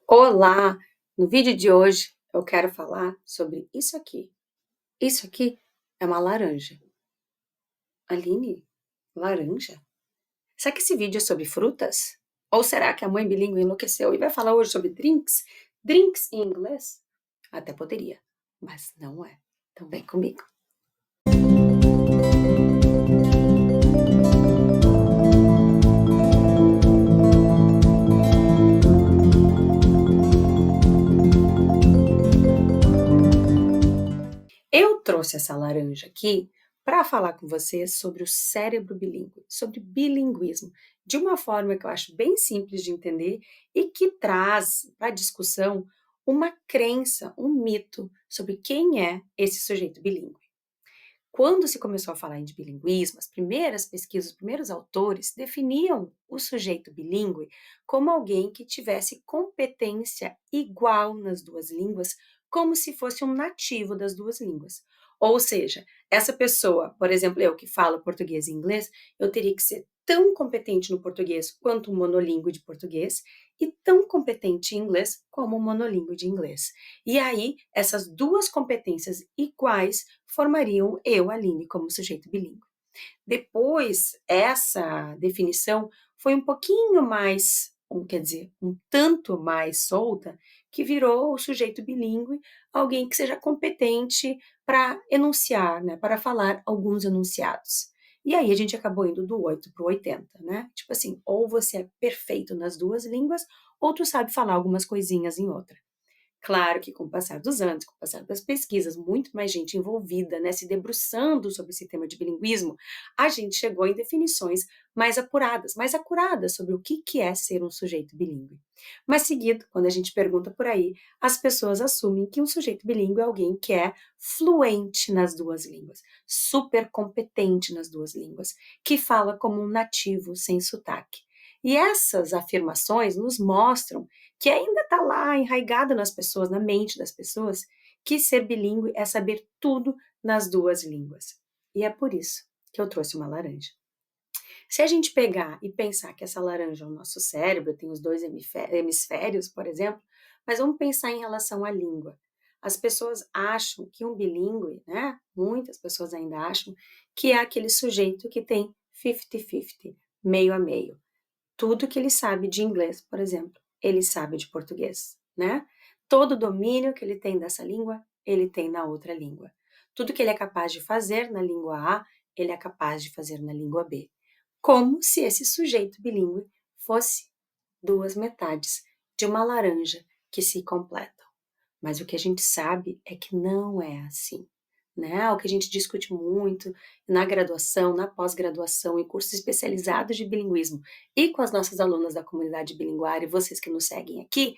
Olá! No vídeo de hoje eu quero falar sobre isso aqui. Isso aqui é uma laranja. Aline, laranja? Será que esse vídeo é sobre frutas? Ou será que a mãe bilíngue enlouqueceu e vai falar hoje sobre drinks? Drinks em inglês? Até poderia, mas não é. Então vem comigo. Eu trouxe essa laranja aqui para falar com você sobre o cérebro bilíngue, sobre bilinguismo, de uma forma que eu acho bem simples de entender e que traz para a discussão uma crença, um mito sobre quem é esse sujeito bilíngue. Quando se começou a falar em bilinguismo, as primeiras pesquisas, os primeiros autores definiam o sujeito bilíngue como alguém que tivesse competência igual nas duas línguas, como se fosse um nativo das duas línguas. Ou seja, essa pessoa, por exemplo, eu que falo português e inglês, eu teria que ser tão competente no português quanto um monolíngue de português e tão competente em inglês como um monolíngue de inglês. E aí, essas duas competências iguais formariam eu, Aline, como sujeito bilíngue. Depois, essa definição foi um pouquinho mais, quer dizer, um tanto mais solta, que virou o sujeito bilíngue, alguém que seja competente para enunciar, né, para falar alguns enunciados. E aí a gente acabou indo do 8 para o 80, né? Tipo assim, ou você é perfeito nas duas línguas, ou tu sabe falar algumas coisinhas em outra. Claro que com o passar dos anos, com o passar das pesquisas, muito mais gente envolvida, né, se debruçando sobre esse tema de bilinguismo, a gente chegou em definições mais acuradas sobre o que é ser um sujeito bilíngue. Mas seguido, quando a gente pergunta por aí, as pessoas assumem que um sujeito bilíngue é alguém que é fluente nas duas línguas, super competente nas duas línguas, que fala como um nativo sem sotaque. E essas afirmações nos mostram que ainda está lá enraizado nas pessoas, na mente das pessoas, que ser bilíngue é saber tudo nas duas línguas. E é por isso que eu trouxe uma laranja. Se a gente pegar e pensar que essa laranja é o nosso cérebro, tem os dois hemisférios, por exemplo, mas vamos pensar em relação à língua. As pessoas acham que um bilíngue, né? Muitas pessoas ainda acham que é aquele sujeito que tem 50-50, meio a meio. Tudo que ele sabe de inglês, por exemplo, ele sabe de português, né? Todo o domínio que ele tem dessa língua, ele tem na outra língua. Tudo que ele é capaz de fazer na língua A, ele é capaz de fazer na língua B. Como se esse sujeito bilíngue fosse duas metades de uma laranja que se completam. Mas o que a gente sabe é que não é assim, né? O que a gente discute muito na graduação, na pós-graduação, em cursos especializados de bilinguismo e com as nossas alunas da comunidade bilinguária, e vocês que nos seguem aqui,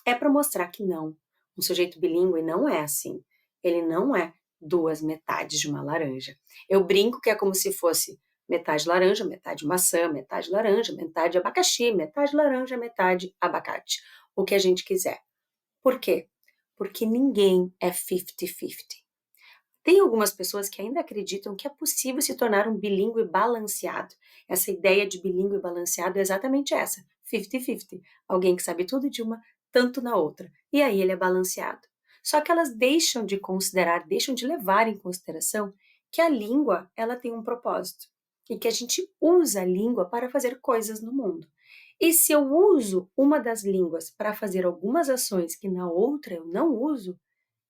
é para mostrar que não. Um sujeito bilíngue não é assim. Ele não é duas metades de uma laranja. Eu brinco que é como se fosse metade laranja, metade maçã, metade laranja, metade abacaxi, metade laranja, metade abacate. O que a gente quiser. Por quê? Porque ninguém é 50-50. Tem algumas pessoas que ainda acreditam que é possível se tornar um bilíngue balanceado. Essa ideia de bilíngue balanceado é exatamente essa, 50-50. Alguém que sabe tudo de uma, tanto na outra. E aí ele é balanceado. Só que elas deixam de considerar, deixam de levar em consideração que a língua, ela tem um propósito. E que a gente usa a língua para fazer coisas no mundo. E se eu uso uma das línguas para fazer algumas ações que na outra eu não uso,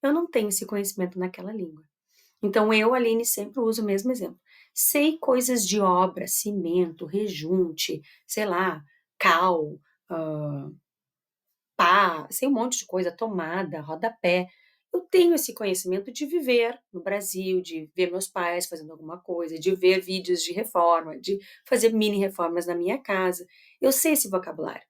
eu não tenho esse conhecimento naquela língua. Então eu, Aline, sempre uso o mesmo exemplo. Sei coisas de obra, cimento, rejunte, sei lá, cal, ah, pá, sei um monte de coisa, tomada, rodapé. Eu tenho esse conhecimento de viver no Brasil, de ver meus pais fazendo alguma coisa, de ver vídeos de reforma, de fazer mini reformas na minha casa. Eu sei esse vocabulário,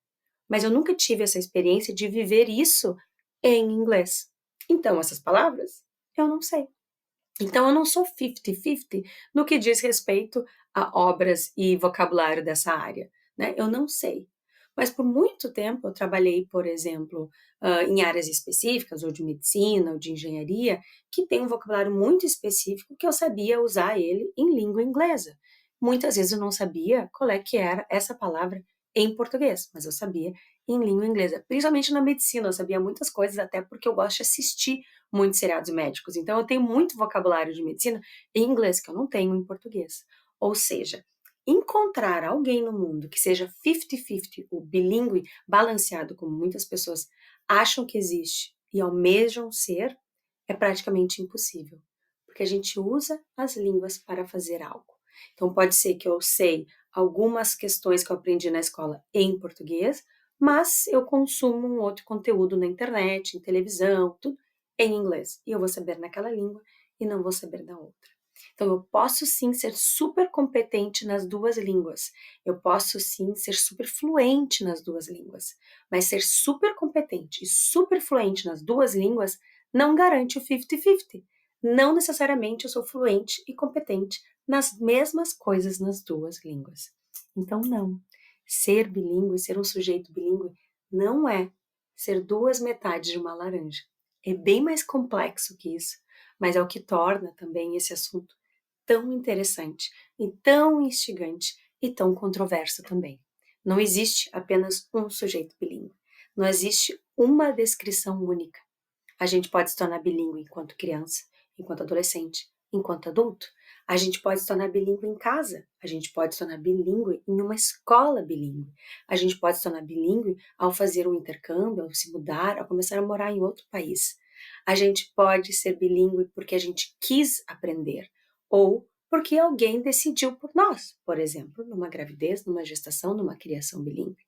mas eu nunca tive essa experiência de viver isso em inglês. Então, essas palavras eu não sei. Então, eu não sou 50-50 no que diz respeito a obras e vocabulário dessa área, né? Eu não sei. Mas por muito tempo eu trabalhei, por exemplo, em áreas específicas, ou de medicina, ou de engenharia, que tem um vocabulário muito específico que eu sabia usar ele em língua inglesa. Muitas vezes eu não sabia qual é que era essa palavra em português, mas eu sabia em língua inglesa. Principalmente na medicina, eu sabia muitas coisas, até porque eu gosto de assistir muitos seriados médicos. Então, eu tenho muito vocabulário de medicina em inglês, que eu não tenho em português. Ou seja, encontrar alguém no mundo que seja 50-50, o bilíngue balanceado, como muitas pessoas acham que existe e almejam ser, é praticamente impossível, porque a gente usa as línguas para fazer algo. Então, pode ser que eu sei algumas questões que eu aprendi na escola em português, mas eu consumo um outro conteúdo na internet, em televisão, tudo em inglês. E eu vou saber naquela língua e não vou saber da outra. Então, eu posso sim ser super competente nas duas línguas. Eu posso sim ser super fluente nas duas línguas. Mas ser super competente e super fluente nas duas línguas não garante o 50-50. Não necessariamente eu sou fluente e competente nas mesmas coisas nas duas línguas. Então, não. Ser bilíngue, ser um sujeito bilíngue, não é ser duas metades de uma laranja. É bem mais complexo que isso, mas é o que torna também esse assunto tão interessante e tão instigante e tão controverso também. Não existe apenas um sujeito bilíngue. Não existe uma descrição única. A gente pode se tornar bilíngue enquanto criança, enquanto adolescente, enquanto adulto. A gente pode se tornar bilíngue em casa. A gente pode se tornar bilíngue em uma escola bilíngue. A gente pode se tornar bilíngue ao fazer um intercâmbio, ao se mudar, ao começar a morar em outro país. A gente pode ser bilíngue porque a gente quis aprender ou porque alguém decidiu por nós, por exemplo, numa gravidez, numa gestação, numa criação bilíngue,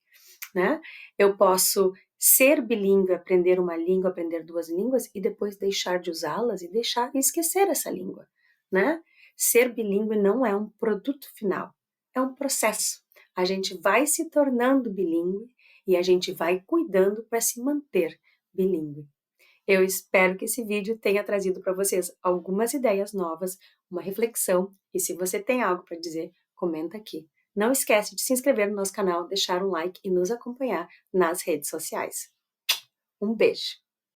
né? Eu posso ser bilíngue, aprender uma língua, aprender duas línguas e depois deixar de usá-las e deixar e esquecer essa língua, né? Ser bilíngue não é um produto final, é um processo. A gente vai se tornando bilíngue e a gente vai cuidando para se manter bilíngue. Eu espero que esse vídeo tenha trazido para vocês algumas ideias novas, uma reflexão, e se você tem algo para dizer, comenta aqui. Não esquece de se inscrever no nosso canal, deixar um like e nos acompanhar nas redes sociais. Um beijo!